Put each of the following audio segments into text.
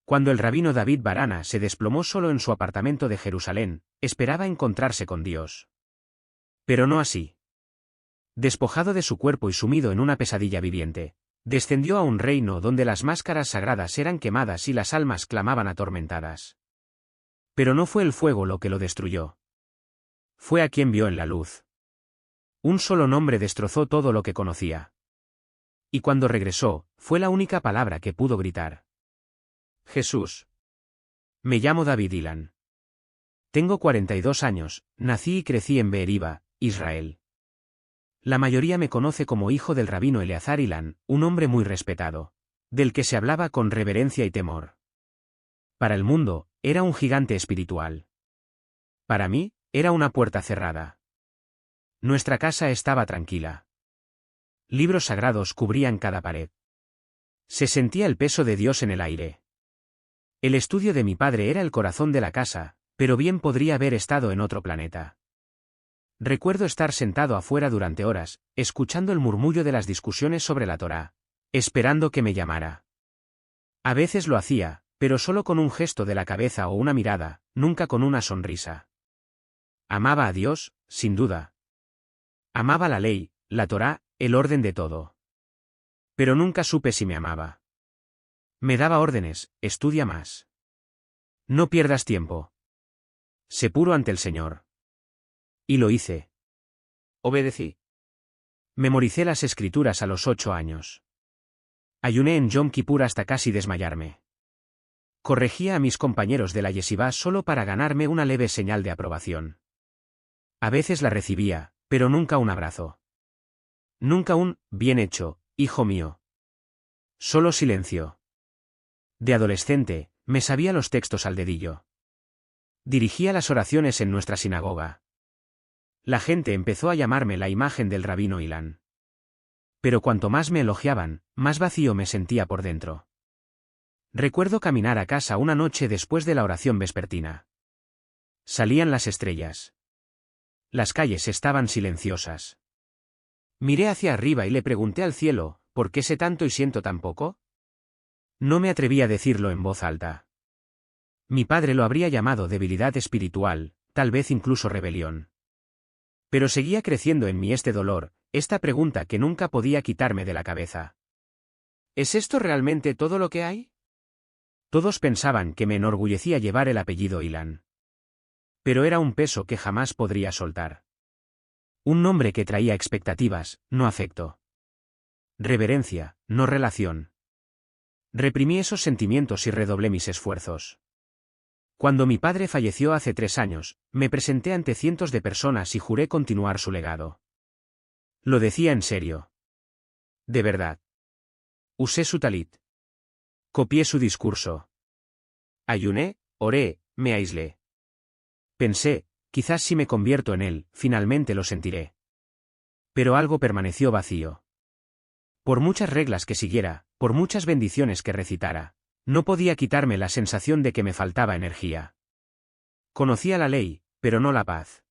Cuando el rabino David Barana se desplomó solo en su apartamento de Jerusalén, esperaba encontrarse con Dios. Pero no así. Despojado de su cuerpo y sumido en una pesadilla viviente, descendió a un reino donde las máscaras sagradas eran quemadas y las almas clamaban atormentadas. Pero no fue el fuego lo que lo destruyó. Fue a quien vio en la luz. Un solo nombre destrozó todo lo que conocía. Y cuando regresó, fue la única palabra que pudo gritar. Jesús. Me llamo David Ilan. Tengo 42 años, nací y crecí en Beeriba, Israel. La mayoría me conoce como hijo del rabino Eleazar Ilan, un hombre muy respetado, del que se hablaba con reverencia y temor. Para el mundo, era un gigante espiritual. Para mí, era una puerta cerrada. Nuestra casa estaba tranquila. Libros sagrados cubrían cada pared. Se sentía el peso de Dios en el aire. El estudio de mi padre era el corazón de la casa, pero bien podría haber estado en otro planeta. Recuerdo estar sentado afuera durante horas, escuchando el murmullo de las discusiones sobre la Torá, esperando que me llamara. A veces lo hacía, pero solo con un gesto de la cabeza o una mirada, nunca con una sonrisa. Amaba a Dios, sin duda. Amaba la ley, la Torá, el orden de todo. Pero nunca supe si me amaba. Me daba órdenes, estudia más. No pierdas tiempo. Sé puro ante el Señor. Y lo hice. Obedecí. Memoricé las escrituras a los 8 años. Ayuné en Yom Kippur hasta casi desmayarme. Corregía a mis compañeros de la yeshivá solo para ganarme una leve señal de aprobación. A veces la recibía, pero nunca un abrazo. Nunca un «bien hecho, hijo mío». Solo silencio. De adolescente, me sabía los textos al dedillo. Dirigía las oraciones en nuestra sinagoga. La gente empezó a llamarme la imagen del rabino Ilan. Pero cuanto más me elogiaban, más vacío me sentía por dentro. Recuerdo caminar a casa una noche después de la oración vespertina. Salían las estrellas. Las calles estaban silenciosas. Miré hacia arriba y le pregunté al cielo, ¿por qué sé tanto y siento tan poco? No me atreví a decirlo en voz alta. Mi padre lo habría llamado debilidad espiritual, tal vez incluso rebelión. Pero seguía creciendo en mí este dolor, esta pregunta que nunca podía quitarme de la cabeza. ¿Es esto realmente todo lo que hay? Todos pensaban que me enorgullecía llevar el apellido Ilan. Pero era un peso que jamás podría soltar. Un nombre que traía expectativas, no afecto. Reverencia, no relación. Reprimí esos sentimientos y redoblé mis esfuerzos. Cuando mi padre falleció hace 3 años, me presenté ante cientos de personas y juré continuar su legado. Lo decía en serio. De verdad. Usé su talit. Copié su discurso. Ayuné, oré, me aislé. Pensé, quizás si me convierto en él, finalmente lo sentiré. Pero algo permaneció vacío. Por muchas reglas que siguiera, por muchas bendiciones que recitara, no podía quitarme la sensación de que me faltaba energía. Conocía la ley, pero no la paz.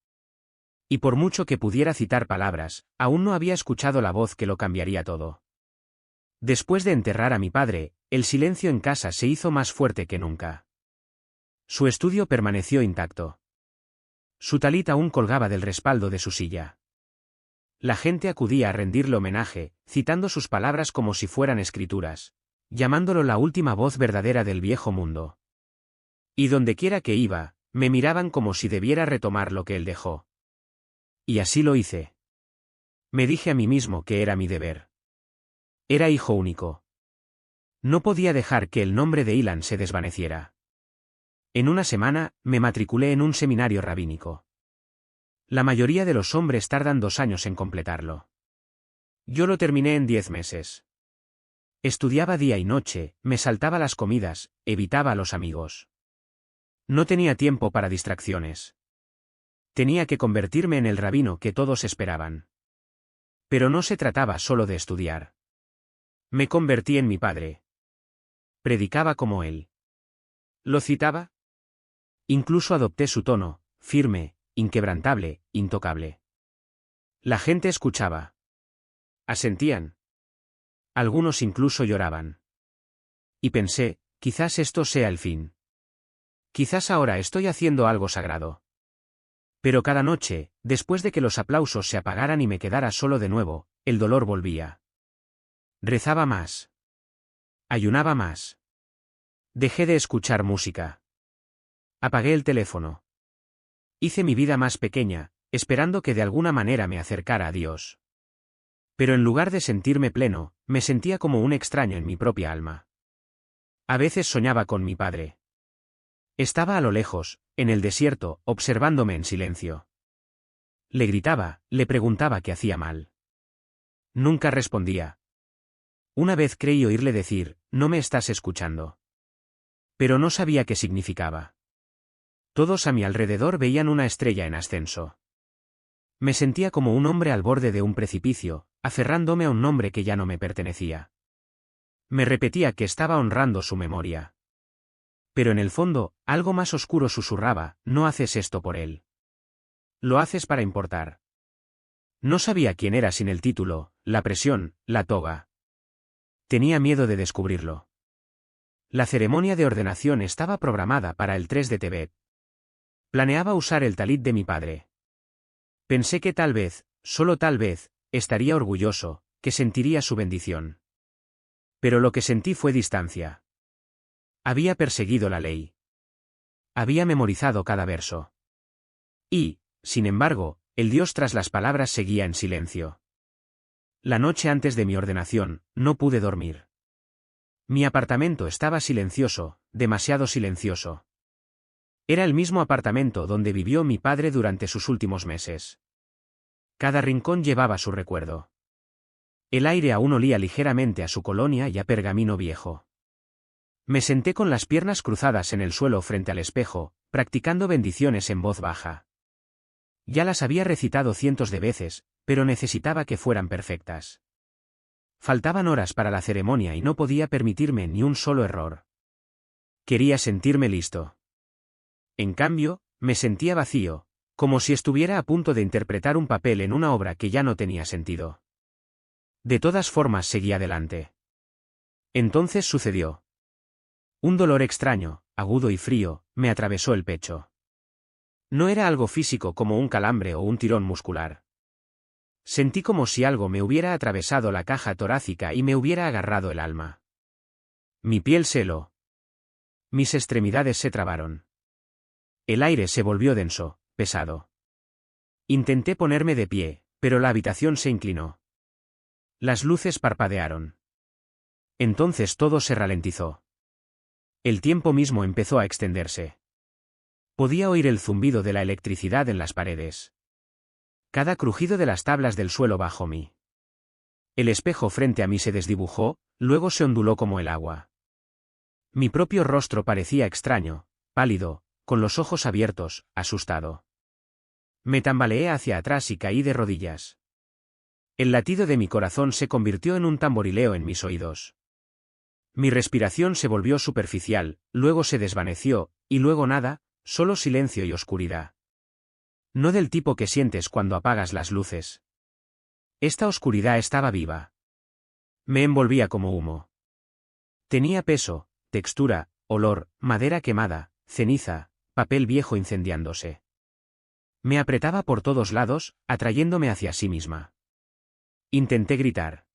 Y por mucho que pudiera citar palabras, aún no había escuchado la voz que lo cambiaría todo. Después de enterrar a mi padre, el silencio en casa se hizo más fuerte que nunca. Su estudio permaneció intacto. Su talit aún colgaba del respaldo de su silla. La gente acudía a rendirle homenaje, citando sus palabras como si fueran escrituras, llamándolo la última voz verdadera del viejo mundo. Y dondequiera que iba, me miraban como si debiera retomar lo que él dejó. Y así lo hice. Me dije a mí mismo que era mi deber. Era hijo único. No podía dejar que el nombre de Ilan se desvaneciera. En una semana, me matriculé en un seminario rabínico. La mayoría de los hombres tardan 2 años en completarlo. Yo lo terminé en 10 meses. Estudiaba día y noche, me saltaba las comidas, evitaba a los amigos. No tenía tiempo para distracciones. Tenía que convertirme en el rabino que todos esperaban. Pero no se trataba solo de estudiar. Me convertí en mi padre. Predicaba como él. ¿Lo citaba? Incluso adopté su tono, firme, inquebrantable, intocable. La gente escuchaba. Asentían. Algunos incluso lloraban. Y pensé, Quizás esto sea el fin. Quizás ahora estoy haciendo algo sagrado. Pero cada noche, después de que los aplausos se apagaran y me quedara solo de nuevo, el dolor volvía. Rezaba más. Ayunaba más. Dejé de escuchar música. Apagué el teléfono. Hice mi vida más pequeña, esperando que de alguna manera me acercara a Dios. Pero en lugar de sentirme pleno, me sentía como un extraño en mi propia alma. A veces soñaba con mi padre. Estaba a lo lejos, en el desierto, observándome en silencio. Le gritaba, le preguntaba qué hacía mal. Nunca respondía. Una vez creí oírle decir, no me estás escuchando. Pero no sabía qué significaba. Todos a mi alrededor veían una estrella en ascenso. Me sentía como un hombre al borde de un precipicio, aferrándome a un nombre que ya no me pertenecía. Me repetía que estaba honrando su memoria. Pero en el fondo, algo más oscuro susurraba, no haces esto por él. Lo haces para importar. No sabía quién era sin el título, la presión, la toga. Tenía miedo de descubrirlo. La ceremonia de ordenación estaba programada para el 3 de Tebet. Planeaba usar el talit de mi padre. Pensé que tal vez, solo tal vez, estaría orgulloso, que sentiría su bendición. Pero lo que sentí fue distancia. Había perseguido la ley. Había memorizado cada verso. Y, sin embargo, el Dios tras las palabras seguía en silencio. La noche antes de mi ordenación, no pude dormir. Mi apartamento estaba silencioso, demasiado silencioso. Era el mismo apartamento donde vivió mi padre durante sus últimos meses. Cada rincón llevaba su recuerdo. El aire aún olía ligeramente a su colonia y a pergamino viejo. Me senté con las piernas cruzadas en el suelo frente al espejo, practicando bendiciones en voz baja. Ya las había recitado cientos de veces, pero necesitaba que fueran perfectas. Faltaban horas para la ceremonia y no podía permitirme ni un solo error. Quería sentirme listo. En cambio, me sentía vacío, como si estuviera a punto de interpretar un papel en una obra que ya no tenía sentido. De todas formas seguí adelante. Entonces sucedió. Un dolor extraño, agudo y frío, me atravesó el pecho. No era algo físico como un calambre o un tirón muscular. Sentí como si algo me hubiera atravesado la caja torácica y me hubiera agarrado el alma. Mi piel se heló. Mis extremidades se trabaron. El aire se volvió denso, pesado. Intenté ponerme de pie, pero la habitación se inclinó. Las luces parpadearon. Entonces todo se ralentizó. El tiempo mismo empezó a extenderse. Podía oír el zumbido de la electricidad en las paredes. Cada crujido de las tablas del suelo bajo mí. El espejo frente a mí se desdibujó, luego se onduló como el agua. Mi propio rostro parecía extraño, pálido, con los ojos abiertos, asustado. Me tambaleé hacia atrás y caí de rodillas. El latido de mi corazón se convirtió en un tamborileo en mis oídos. Mi respiración se volvió superficial, luego se desvaneció, y luego nada, solo silencio y oscuridad. No del tipo que sientes cuando apagas las luces. Esta oscuridad estaba viva. Me envolvía como humo. Tenía peso, textura, olor, madera quemada, ceniza, papel viejo incendiándose. Me apretaba por todos lados, atrayéndome hacia sí misma. Intenté gritar.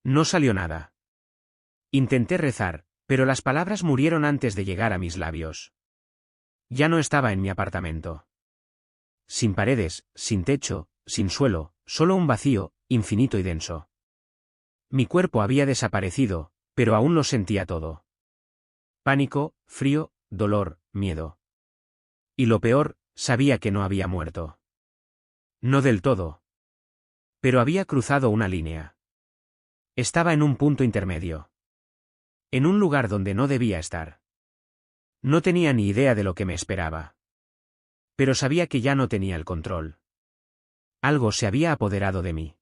No salió nada. Intenté rezar, pero las palabras murieron antes de llegar a mis labios. Ya no estaba en mi apartamento. Sin paredes, sin techo, sin suelo, solo un vacío, infinito y denso. Mi cuerpo había desaparecido, pero aún lo sentía todo. Pánico, frío, dolor, miedo. Y lo peor, sabía que no había muerto. No del todo. Pero había cruzado una línea. Estaba en un punto intermedio. En un lugar donde no debía estar. No tenía ni idea de lo que me esperaba. Pero sabía que ya no tenía el control. Algo se había apoderado de mí.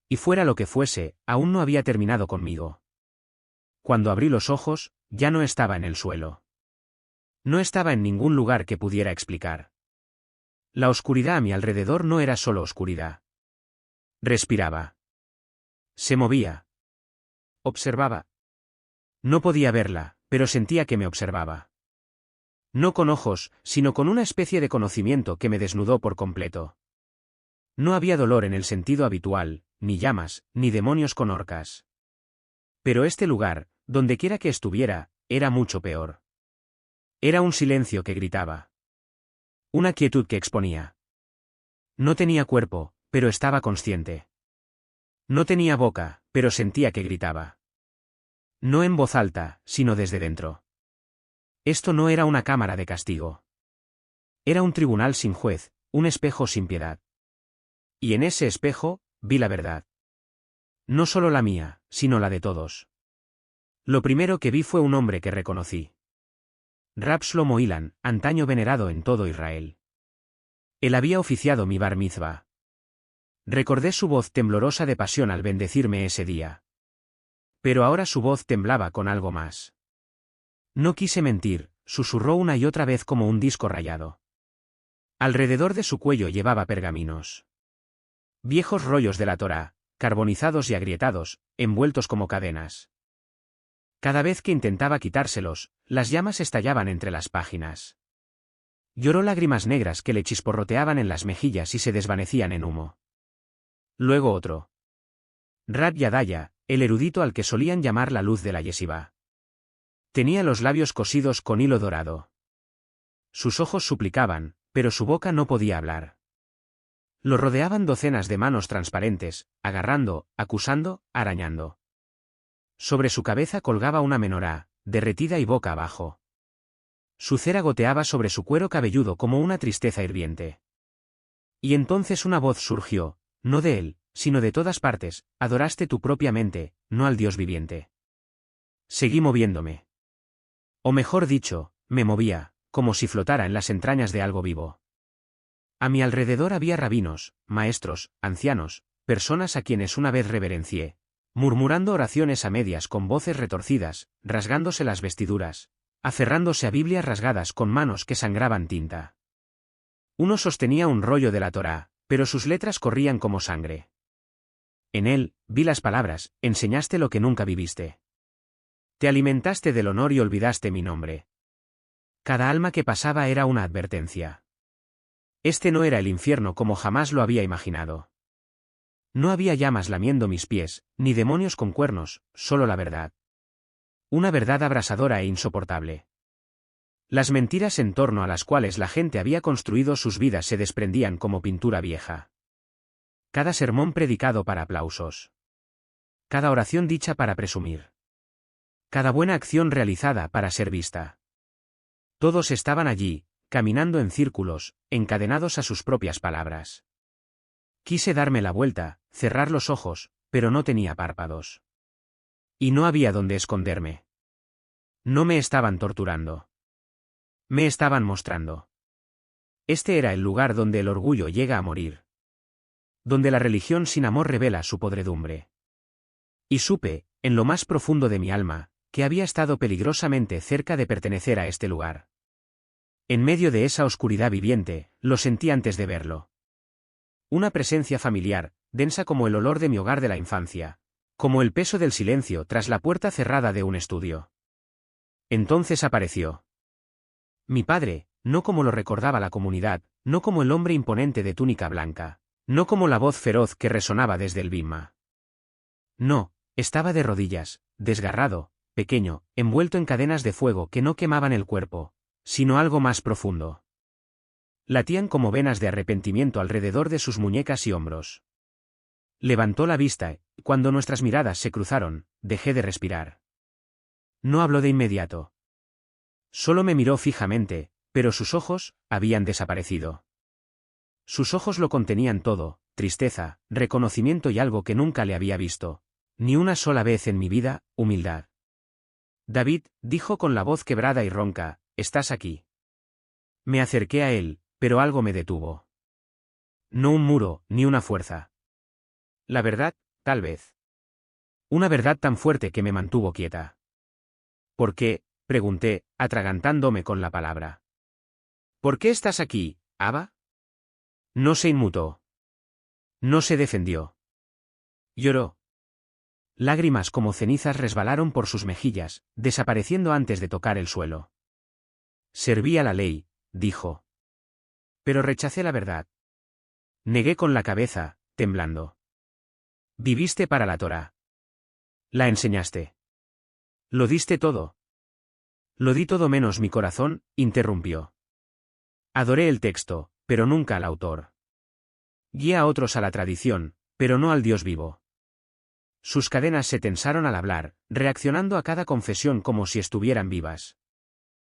Y fuera lo que fuese, aún no había terminado conmigo. Cuando abrí los ojos, ya no estaba en el suelo. No estaba en ningún lugar que pudiera explicar. La oscuridad a mi alrededor no era solo oscuridad. Respiraba. Se movía. Observaba. No podía verla, pero sentía que me observaba. No con ojos, sino con una especie de conocimiento que me desnudó por completo. No había dolor en el sentido habitual, ni llamas, ni demonios con horcas. Pero este lugar, dondequiera que estuviera, era mucho peor. Era un silencio que gritaba. Una quietud que exponía. No tenía cuerpo, pero estaba consciente. No tenía boca, pero sentía que gritaba. No en voz alta, sino desde dentro. Esto no era una cámara de castigo. Era un tribunal sin juez, un espejo sin piedad. Y en ese espejo, vi la verdad. No solo la mía, sino la de todos. Lo primero que vi fue un hombre que reconocí. Rab Shlomo Ilan, antaño venerado en todo Israel. Él había oficiado mi bar mitzvah. Recordé su voz temblorosa de pasión al bendecirme ese día. Pero ahora su voz temblaba con algo más. No quise mentir, susurró una y otra vez como un disco rayado. Alrededor de su cuello llevaba pergaminos. Viejos rollos de la Torá, carbonizados y agrietados, envueltos como cadenas. Cada vez que intentaba quitárselos, las llamas estallaban entre las páginas. Lloró lágrimas negras que le chisporroteaban en las mejillas y se desvanecían en humo. Luego otro. Rab Yadaya, el erudito al que solían llamar la luz de la yeshiva. Tenía los labios cosidos con hilo dorado. Sus ojos suplicaban, pero su boca no podía hablar. Lo rodeaban docenas de manos transparentes, agarrando, acusando, arañando. Sobre su cabeza colgaba una menorá, derretida y boca abajo. Su cera goteaba sobre su cuero cabelludo como una tristeza hirviente. Y entonces una voz surgió, no de él, sino de todas partes: adoraste tú propiamente, no al Dios viviente. Seguí moviéndome. O mejor dicho, me movía, como si flotara en las entrañas de algo vivo. A mi alrededor había rabinos, maestros, ancianos, personas a quienes una vez reverencié, murmurando oraciones a medias con voces retorcidas, rasgándose las vestiduras, aferrándose a Biblias rasgadas con manos que sangraban tinta. Uno sostenía un rollo de la Torá, pero sus letras corrían como sangre. En él, vi las palabras: enseñaste lo que nunca viviste. Te alimentaste del honor y olvidaste mi nombre. Cada alma que pasaba era una advertencia. Este no era el infierno como jamás lo había imaginado. No había llamas lamiendo mis pies, ni demonios con cuernos, solo la verdad. Una verdad abrasadora e insoportable. Las mentiras en torno a las cuales la gente había construido sus vidas se desprendían como pintura vieja. Cada sermón predicado para aplausos. Cada oración dicha para presumir. Cada buena acción realizada para ser vista. Todos estaban allí, caminando en círculos, encadenados a sus propias palabras. Quise darme la vuelta, cerrar los ojos, pero no tenía párpados. Y no había dónde esconderme. No me estaban torturando. Me estaban mostrando. Este era el lugar donde el orgullo llega a morir. Donde la religión sin amor revela su podredumbre. Y supe, en lo más profundo de mi alma, que había estado peligrosamente cerca de pertenecer a este lugar. En medio de esa oscuridad viviente, lo sentí antes de verlo. Una presencia familiar, densa como el olor de mi hogar de la infancia, como el peso del silencio tras la puerta cerrada de un estudio. Entonces apareció. Mi padre, no como lo recordaba la comunidad, no como el hombre imponente de túnica blanca, no como la voz feroz que resonaba desde el bimma. No, estaba de rodillas, desgarrado, pequeño, envuelto en cadenas de fuego que no quemaban el cuerpo, sino algo más profundo. Latían como venas de arrepentimiento alrededor de sus muñecas y hombros. Levantó la vista, y cuando nuestras miradas se cruzaron, dejé de respirar. No habló de inmediato. Solo me miró fijamente, pero sus ojos habían desaparecido. Sus ojos lo contenían todo: tristeza, reconocimiento y algo que nunca le había visto, ni una sola vez en mi vida: humildad. David, dijo con la voz quebrada y ronca, ¿estás aquí? Me acerqué a él, pero algo me detuvo. No un muro, ni una fuerza. La verdad, tal vez. Una verdad tan fuerte que me mantuvo quieta. ¿Por qué?, pregunté, atragantándome con la palabra. ¿Por qué estás aquí, Abba? No se inmutó. No se defendió. Lloró. Lágrimas como cenizas resbalaron por sus mejillas, desapareciendo antes de tocar el suelo. Serví a la ley, dijo. Pero rechacé la verdad. Negué con la cabeza, temblando. Viviste para la Torá. La enseñaste. Lo diste todo. Lo di todo menos mi corazón, interrumpió. Adoré el texto, pero nunca al autor. Guié a otros a la tradición, pero no al Dios vivo. Sus cadenas se tensaron al hablar, reaccionando a cada confesión como si estuvieran vivas.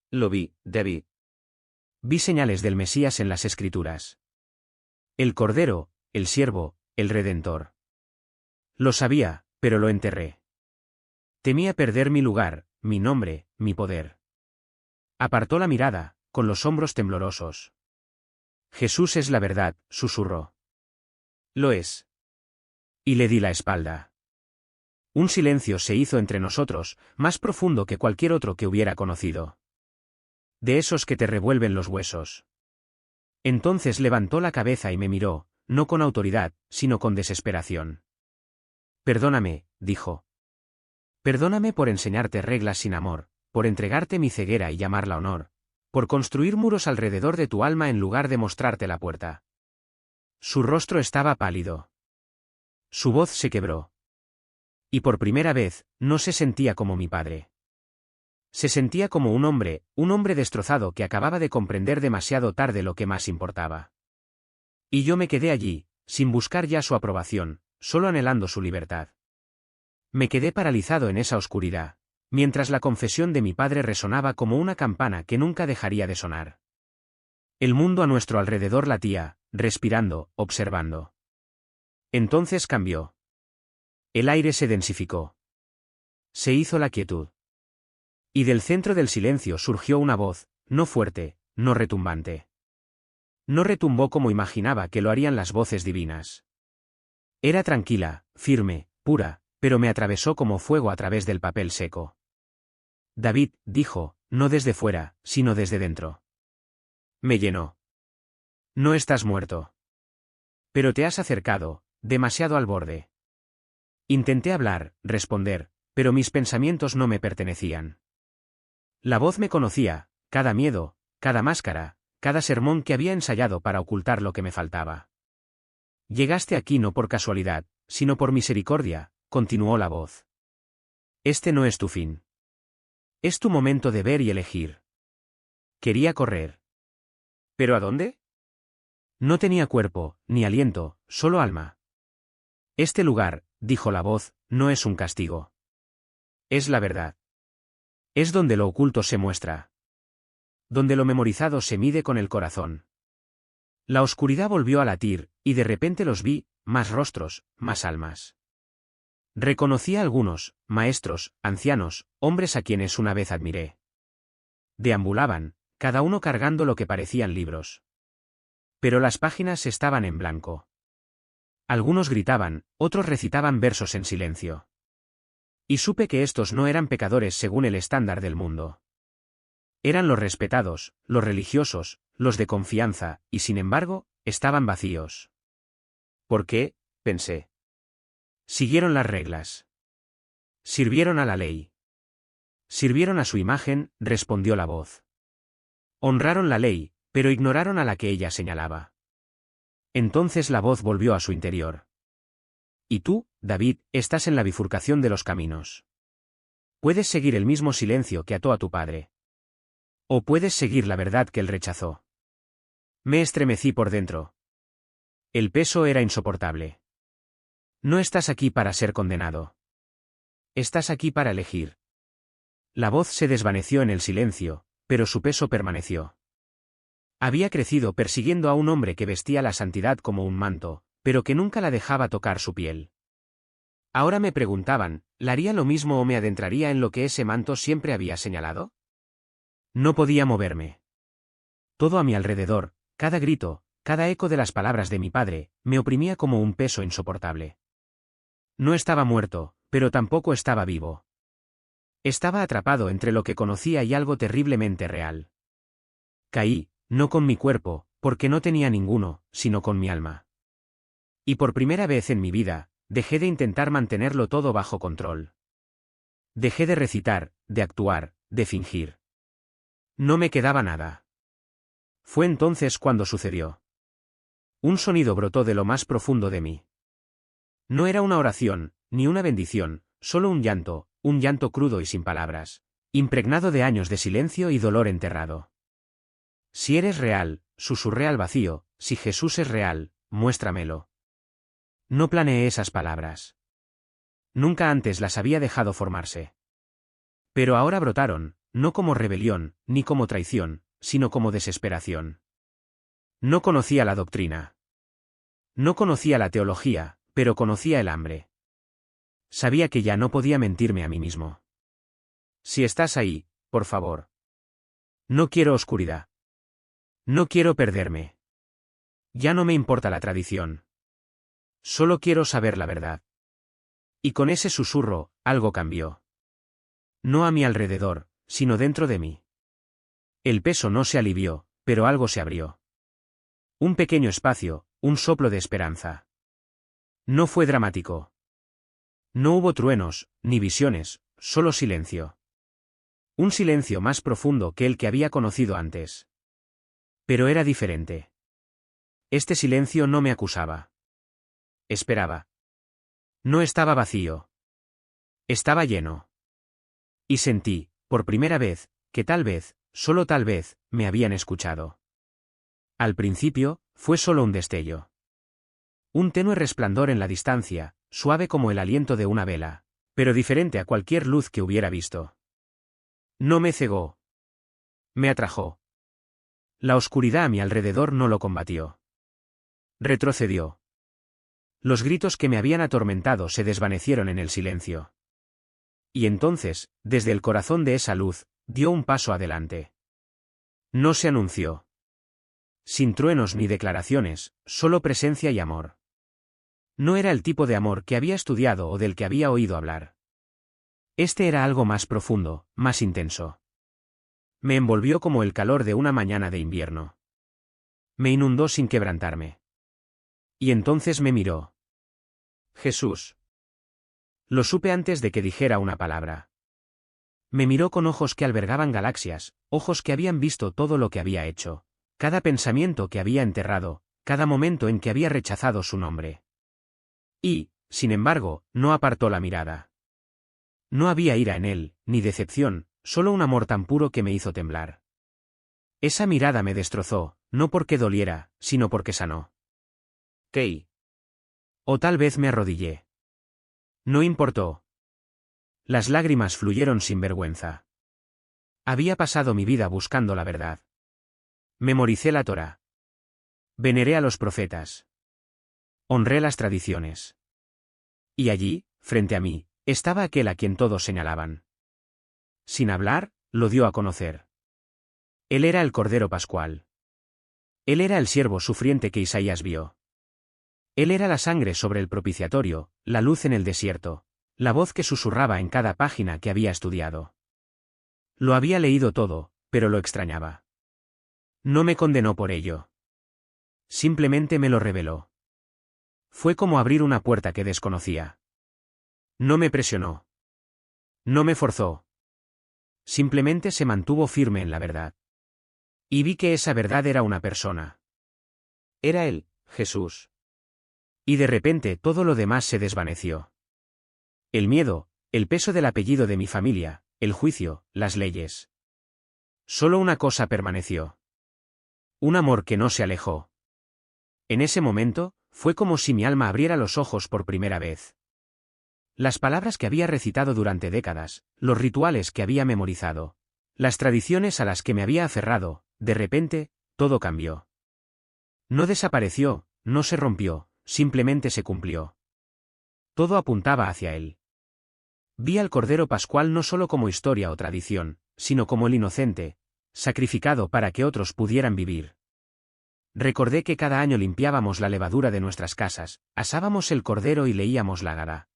Lo vi, David. Vi señales del Mesías en las Escrituras. El Cordero, el Siervo, el Redentor. Lo sabía, pero lo enterré. Temía perder mi lugar, mi nombre, mi poder. Apartó la mirada, con los hombros temblorosos. Jesús es la verdad, susurró. Lo es. Y le di la espalda. Un silencio se hizo entre nosotros, más profundo que cualquier otro que hubiera conocido. De esos que te revuelven los huesos. Entonces levantó la cabeza y me miró, no con autoridad, sino con desesperación. Perdóname, dijo. Perdóname por enseñarte reglas sin amor, por entregarte mi ceguera y llamarla honor, por construir muros alrededor de tu alma en lugar de mostrarte la puerta. Su rostro estaba pálido. Su voz se quebró. Y por primera vez, no se sentía como mi padre. Se sentía como un hombre destrozado que acababa de comprender demasiado tarde lo que más importaba. Y yo me quedé allí, sin buscar ya su aprobación, solo anhelando su libertad. Me quedé paralizado en esa oscuridad, mientras la confesión de mi padre resonaba como una campana que nunca dejaría de sonar. El mundo a nuestro alrededor latía, respirando, observando. Entonces cambió. El aire se densificó. Se hizo la quietud. Y del centro del silencio surgió una voz, no fuerte, no retumbante. No retumbó como imaginaba que lo harían las voces divinas. Era tranquila, firme, pura, pero me atravesó como fuego a través del papel seco. David, dijo, no desde fuera, sino desde dentro. Me llenó. No estás muerto. Pero te has acercado, demasiado al borde. Intenté hablar, responder, pero mis pensamientos no me pertenecían. La voz me conocía, cada miedo, cada máscara, cada sermón que había ensayado para ocultar lo que me faltaba. Llegaste aquí no por casualidad, sino por misericordia, continuó la voz. Este no es tu fin. Es tu momento de ver y elegir. Quería correr. ¿Pero a dónde? No tenía cuerpo, ni aliento, solo alma. Este lugar, dijo la voz, no es un castigo. Es la verdad. Es donde lo oculto se muestra. Donde lo memorizado se mide con el corazón. La oscuridad volvió a latir, y de repente los vi, más rostros, más almas. Reconocí a algunos, maestros, ancianos, hombres a quienes una vez admiré. Deambulaban, cada uno cargando lo que parecían libros. Pero las páginas estaban en blanco. Algunos gritaban, otros recitaban versos en silencio. Y supe que estos no eran pecadores según el estándar del mundo. Eran los respetados, los religiosos, los de confianza, y sin embargo, estaban vacíos. ¿Por qué? Pensé. Siguieron las reglas. Sirvieron a la ley. Sirvieron a su imagen, respondió la voz. Honraron la ley, pero ignoraron a la que ella señalaba. Entonces la voz volvió a su interior. Y tú, David, estás en la bifurcación de los caminos. Puedes seguir el mismo silencio que ató a tu padre. O puedes seguir la verdad que él rechazó. Me estremecí por dentro. El peso era insoportable. No estás aquí para ser condenado. Estás aquí para elegir. La voz se desvaneció en el silencio, pero su peso permaneció. Había crecido persiguiendo a un hombre que vestía la santidad como un manto, pero que nunca la dejaba tocar su piel. Ahora me preguntaban, ¿la haría lo mismo o me adentraría en lo que ese manto siempre había señalado? No podía moverme. Todo a mi alrededor, cada grito, cada eco de las palabras de mi padre, me oprimía como un peso insoportable. No estaba muerto, pero tampoco estaba vivo. Estaba atrapado entre lo que conocía y algo terriblemente real. Caí, no con mi cuerpo, porque no tenía ninguno, sino con mi alma. Y por primera vez en mi vida, dejé de intentar mantenerlo todo bajo control. Dejé de recitar, de actuar, de fingir. No me quedaba nada. Fue entonces cuando sucedió. Un sonido brotó de lo más profundo de mí. No era una oración, ni una bendición, solo un llanto crudo y sin palabras, impregnado de años de silencio y dolor enterrado. Si eres real, susurré al vacío, si Jesús es real, muéstramelo. No planeé esas palabras. Nunca antes las había dejado formarse. Pero ahora brotaron, no como rebelión, ni como traición, sino como desesperación. No conocía la doctrina. No conocía la teología, pero conocía el hambre. Sabía que ya no podía mentirme a mí mismo. Si estás ahí, por favor. No quiero oscuridad. No quiero perderme. Ya no me importa la tradición. Solo quiero saber la verdad. Y con ese susurro, algo cambió. No a mi alrededor, sino dentro de mí. El peso no se alivió, pero algo se abrió. Un pequeño espacio, un soplo de esperanza. No fue dramático. No hubo truenos, ni visiones, solo silencio. Un silencio más profundo que el que había conocido antes. Pero era diferente. Este silencio no me acusaba. Esperaba. No estaba vacío. Estaba lleno. Y sentí, por primera vez, que tal vez, solo tal vez, me habían escuchado. Al principio, fue solo un destello. Un tenue resplandor en la distancia, suave como el aliento de una vela, pero diferente a cualquier luz que hubiera visto. No me cegó. Me atrajo. La oscuridad a mi alrededor no lo combatió. Retrocedió. Los gritos que me habían atormentado se desvanecieron en el silencio. Y entonces, desde el corazón de esa luz, dio un paso adelante. No se anunció. Sin truenos ni declaraciones, solo presencia y amor. No era el tipo de amor que había estudiado o del que había oído hablar. Este era algo más profundo, más intenso. Me envolvió como el calor de una mañana de invierno. Me inundó sin quebrantarme. Y entonces me miró. Jesús. Lo supe antes de que dijera una palabra. Me miró con ojos que albergaban galaxias, ojos que habían visto todo lo que había hecho, cada pensamiento que había enterrado, cada momento en que había rechazado su nombre. Y, sin embargo, no apartó la mirada. No había ira en él, ni decepción, solo un amor tan puro que me hizo temblar. Esa mirada me destrozó, no porque doliera, sino porque sanó. ¿Qué? O tal vez me arrodillé. No importó. Las lágrimas fluyeron sin vergüenza. Había pasado mi vida buscando la verdad. Memoricé la Torá. Veneré a los profetas. Honré las tradiciones. Y allí, frente a mí, estaba aquel a quien todos señalaban. Sin hablar, lo dio a conocer. Él era el Cordero Pascual. Él era el siervo sufriente que Isaías vio. Él era la sangre sobre el propiciatorio, la luz en el desierto, la voz que susurraba en cada página que había estudiado. Lo había leído todo, pero lo extrañaba. No me condenó por ello. Simplemente me lo reveló. Fue como abrir una puerta que desconocía. No me presionó. No me forzó. Simplemente se mantuvo firme en la verdad. Y vi que esa verdad era una persona. Era él, Jesús. Y de repente todo lo demás se desvaneció. El miedo, el peso del apellido de mi familia, el juicio, las leyes. Solo una cosa permaneció. Un amor que no se alejó. En ese momento, fue como si mi alma abriera los ojos por primera vez. Las palabras que había recitado durante décadas, los rituales que había memorizado, las tradiciones a las que me había aferrado, de repente, todo cambió. No desapareció, no se rompió, simplemente se cumplió. Todo apuntaba hacia él. Vi al Cordero Pascual no solo como historia o tradición, sino como el inocente, sacrificado para que otros pudieran vivir. Recordé que cada año limpiábamos la levadura de nuestras casas, asábamos el cordero y leíamos la Agadá.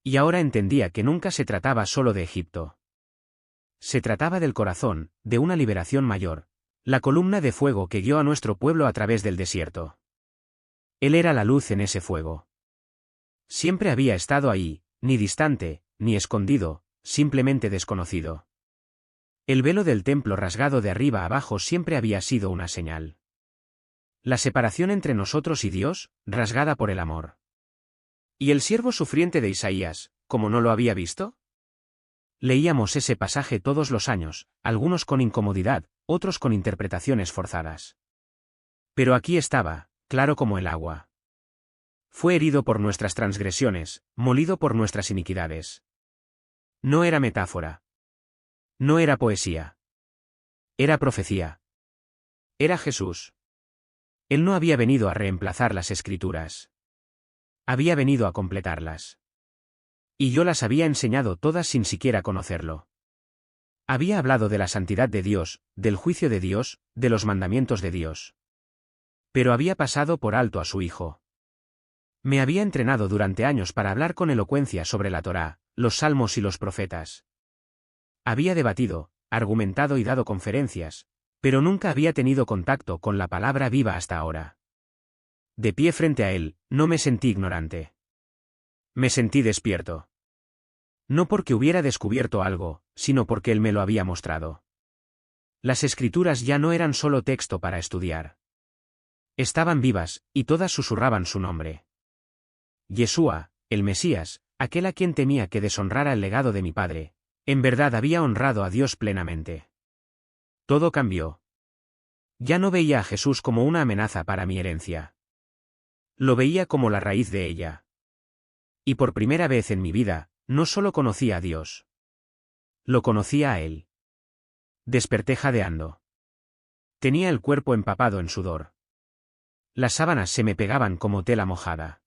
Y ahora entendía que nunca se trataba solo de Egipto. Se trataba del corazón, de una liberación mayor, la columna de fuego que guió a nuestro pueblo a través del desierto. Él era la luz en ese fuego. Siempre había estado ahí, ni distante, ni escondido, simplemente desconocido. El velo del templo rasgado de arriba a abajo siempre había sido una señal. La separación entre nosotros y Dios, rasgada por el amor. ¿Y el siervo sufriente de Isaías, cómo no lo había visto? Leíamos ese pasaje todos los años, algunos con incomodidad, otros con interpretaciones forzadas. Pero aquí estaba, claro como el agua. Fue herido por nuestras transgresiones, molido por nuestras iniquidades. No era metáfora. No era poesía. Era profecía. Era Jesús. Él no había venido a reemplazar las Escrituras. Había venido a completarlas. Y yo las había enseñado todas sin siquiera conocerlo. Había hablado de la santidad de Dios, del juicio de Dios, de los mandamientos de Dios. Pero había pasado por alto a su Hijo. Me había entrenado durante años para hablar con elocuencia sobre la Torá, los Salmos y los profetas. Había debatido, argumentado y dado conferencias, pero nunca había tenido contacto con la palabra viva hasta ahora. De pie frente a él, no me sentí ignorante. Me sentí despierto. No porque hubiera descubierto algo, sino porque él me lo había mostrado. Las Escrituras ya no eran solo texto para estudiar. Estaban vivas, y todas susurraban su nombre. Yeshua, el Mesías, aquel a quien temía que deshonrara el legado de mi padre, en verdad había honrado a Dios plenamente. Todo cambió. Ya no veía a Jesús como una amenaza para mi herencia. Lo veía como la raíz de ella. Y por primera vez en mi vida, no solo conocía a Dios. Lo conocía a Él. Desperté jadeando. Tenía el cuerpo empapado en sudor. Las sábanas se me pegaban como tela mojada.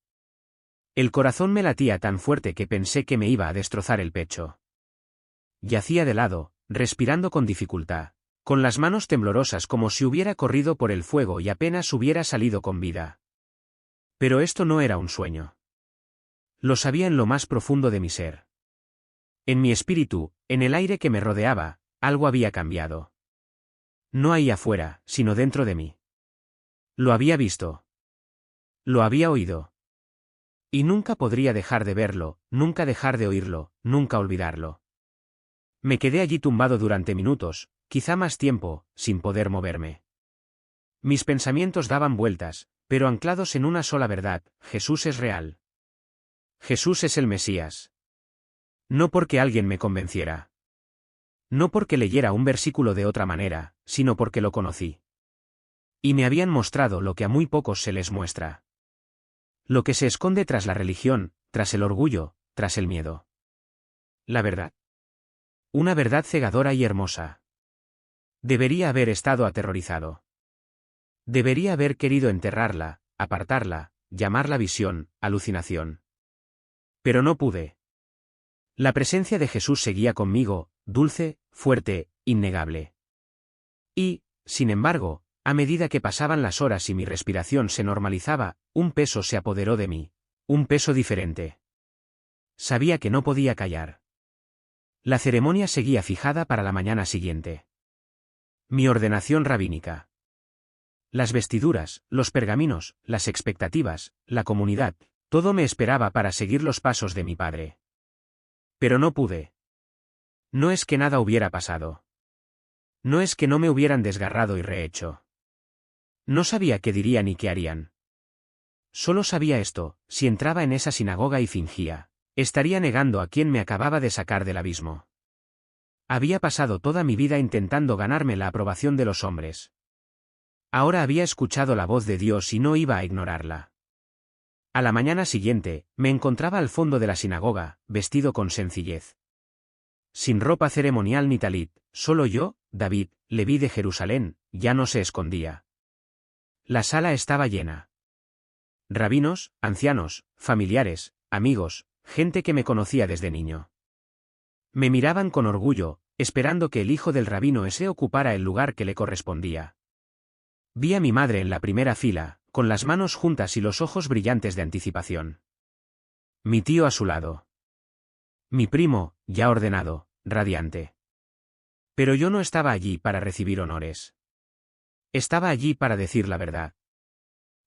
El corazón me latía tan fuerte que pensé que me iba a destrozar el pecho. Yacía de lado, respirando con dificultad, con las manos temblorosas como si hubiera corrido por el fuego y apenas hubiera salido con vida. Pero esto no era un sueño. Lo sabía en lo más profundo de mi ser. En mi espíritu, en el aire que me rodeaba, algo había cambiado. No ahí afuera, sino dentro de mí. Lo había visto. Lo había oído. Y nunca podría dejar de verlo, nunca dejar de oírlo, nunca olvidarlo. Me quedé allí tumbado durante minutos, quizá más tiempo, sin poder moverme. Mis pensamientos daban vueltas, pero anclados en una sola verdad: Jesús es real. Jesús es el Mesías. No porque alguien me convenciera. No porque leyera un versículo de otra manera, sino porque lo conocí. Y me habían mostrado lo que a muy pocos se les muestra. Lo que se esconde tras la religión, tras el orgullo, tras el miedo. La verdad. Una verdad cegadora y hermosa. Debería haber estado aterrorizado. Debería haber querido enterrarla, apartarla, llamarla visión, alucinación. Pero no pude. La presencia de Jesús seguía conmigo, dulce, fuerte, innegable. Y, sin embargo, a medida que pasaban las horas y mi respiración se normalizaba, un peso se apoderó de mí. Un peso diferente. Sabía que no podía callar. La ceremonia seguía fijada para la mañana siguiente. Mi ordenación rabínica. Las vestiduras, los pergaminos, las expectativas, la comunidad, todo me esperaba para seguir los pasos de mi padre. Pero no pude. No es que nada hubiera pasado. No es que no me hubieran desgarrado y rehecho. No sabía qué dirían ni qué harían. Solo sabía esto: si entraba en esa sinagoga y fingía, estaría negando a quien me acababa de sacar del abismo. Había pasado toda mi vida intentando ganarme la aprobación de los hombres. Ahora había escuchado la voz de Dios y no iba a ignorarla. A la mañana siguiente, me encontraba al fondo de la sinagoga, vestido con sencillez. Sin ropa ceremonial ni talit, solo yo, David, Leví de Jerusalén, ya no se escondía. La sala estaba llena. Rabinos, ancianos, familiares, amigos, gente que me conocía desde niño. Me miraban con orgullo, esperando que el hijo del rabino ese ocupara el lugar que le correspondía. Vi a mi madre en la primera fila, con las manos juntas y los ojos brillantes de anticipación. Mi tío a su lado. Mi primo, ya ordenado, radiante. Pero yo no estaba allí para recibir honores. Estaba allí para decir la verdad.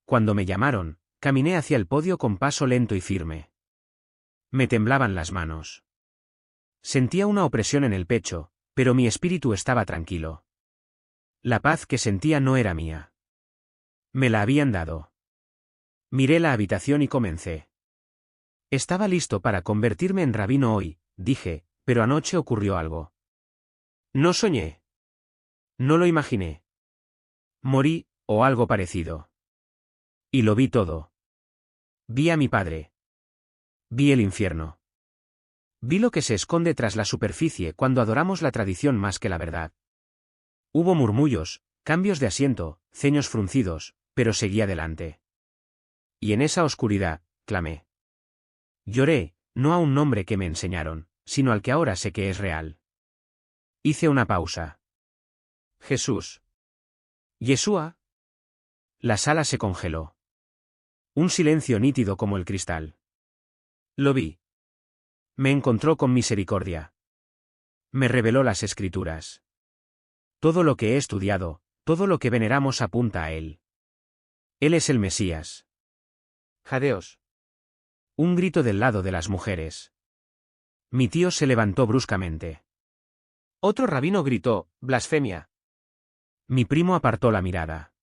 Cuando me llamaron, caminé hacia el podio con paso lento y firme. Me temblaban las manos. Sentía una opresión en el pecho, pero mi espíritu estaba tranquilo. La paz que sentía no era mía. Me la habían dado. Miré la habitación y comencé. Estaba listo para convertirme en rabino hoy, dije, pero anoche ocurrió algo. No soñé. No lo imaginé. Morí, o algo parecido. Y lo vi todo. Vi a mi padre. Vi el infierno. Vi lo que se esconde tras la superficie cuando adoramos la tradición más que la verdad. Hubo murmullos, cambios de asiento, ceños fruncidos, pero seguí adelante. Y en esa oscuridad, clamé. Lloré, no a un nombre que me enseñaron, sino al que ahora sé que es real. Hice una pausa. Jesús. Yeshua. La sala se congeló. Un silencio nítido como el cristal. Lo vi. Me encontró con misericordia. Me reveló las Escrituras. Todo lo que he estudiado, todo lo que veneramos apunta a él. Él es el Mesías. Jadeos. Un grito del lado de las mujeres. Mi tío se levantó bruscamente. Otro rabino gritó, blasfemia. Mi primo apartó la mirada.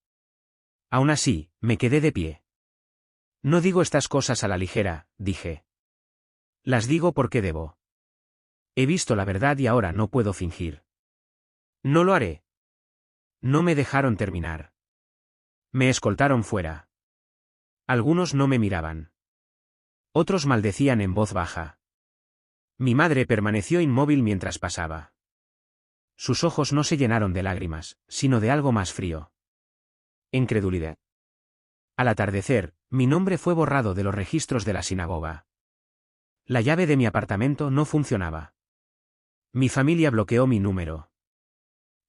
Aún así, me quedé de pie. No digo estas cosas a la ligera, dije. Las digo porque debo. He visto la verdad y ahora no puedo fingir. No lo haré. No me dejaron terminar. Me escoltaron fuera. Algunos no me miraban. Otros maldecían en voz baja. Mi madre permaneció inmóvil mientras pasaba. Sus ojos no se llenaron de lágrimas, sino de algo más frío. Incredulidad. Al atardecer, mi nombre fue borrado de los registros de la sinagoga. La llave de mi apartamento no funcionaba. Mi familia bloqueó mi número.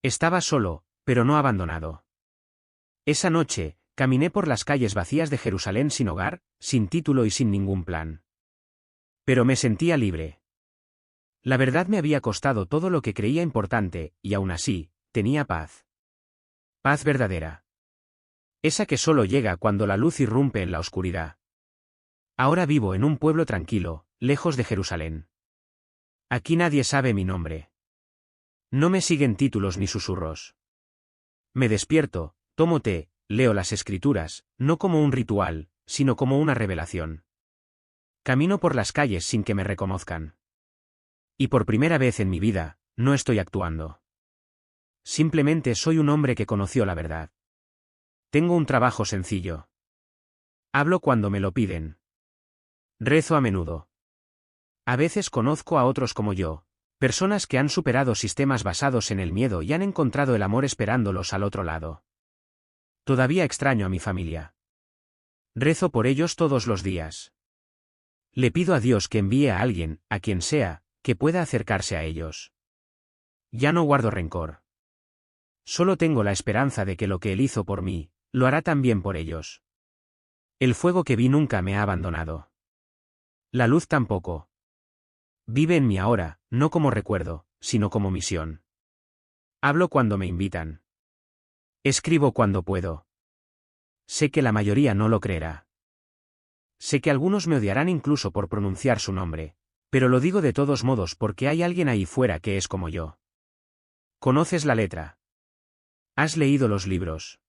Estaba solo, pero no abandonado. Esa noche, caminé por las calles vacías de Jerusalén sin hogar, sin título y sin ningún plan. Pero me sentía libre. La verdad me había costado todo lo que creía importante, y aún así, tenía paz. Paz verdadera. Esa que solo llega cuando la luz irrumpe en la oscuridad. Ahora vivo en un pueblo tranquilo, lejos de Jerusalén. Aquí nadie sabe mi nombre. No me siguen títulos ni susurros. Me despierto, tomo té, leo las Escrituras, no como un ritual, sino como una revelación. Camino por las calles sin que me reconozcan. Y por primera vez en mi vida, no estoy actuando. Simplemente soy un hombre que conoció la verdad. Tengo un trabajo sencillo. Hablo cuando me lo piden. Rezo a menudo. A veces conozco a otros como yo, personas que han superado sistemas basados en el miedo y han encontrado el amor esperándolos al otro lado. Todavía extraño a mi familia. Rezo por ellos todos los días. Le pido a Dios que envíe a alguien, a quien sea, que pueda acercarse a ellos. Ya no guardo rencor. Solo tengo la esperanza de que lo que Él hizo por mí, lo hará también por ellos. El fuego que vi nunca me ha abandonado. La luz tampoco. Vive en mí ahora, no como recuerdo, sino como misión. Hablo cuando me invitan. Escribo cuando puedo. Sé que la mayoría no lo creerá. Sé que algunos me odiarán incluso por pronunciar su nombre, pero lo digo de todos modos porque hay alguien ahí fuera que es como yo. Conoces la letra. Has leído los libros.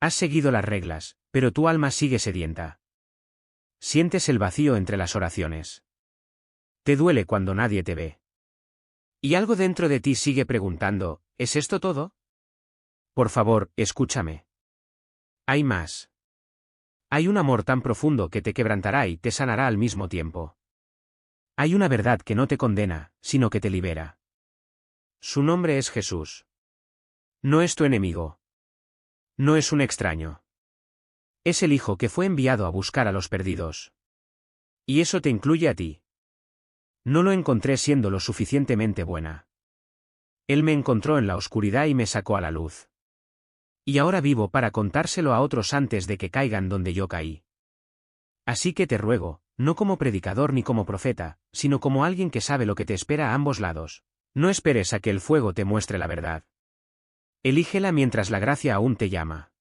Has seguido las reglas, pero tu alma sigue sedienta. Sientes el vacío entre las oraciones. Te duele cuando nadie te ve. Y algo dentro de ti sigue preguntando, ¿es esto todo? Por favor, escúchame. Hay más. Hay un amor tan profundo que te quebrantará y te sanará al mismo tiempo. Hay una verdad que no te condena, sino que te libera. Su nombre es Jesús. No es tu enemigo. No es un extraño. Es el Hijo que fue enviado a buscar a los perdidos. Y eso te incluye a ti. No lo encontré siendo lo suficientemente buena. Él me encontró en la oscuridad y me sacó a la luz. Y ahora vivo para contárselo a otros antes de que caigan donde yo caí. Así que te ruego, no como predicador ni como profeta, sino como alguien que sabe lo que te espera a ambos lados. No esperes a que el fuego te muestre la verdad. Elígela mientras la gracia aún te llama.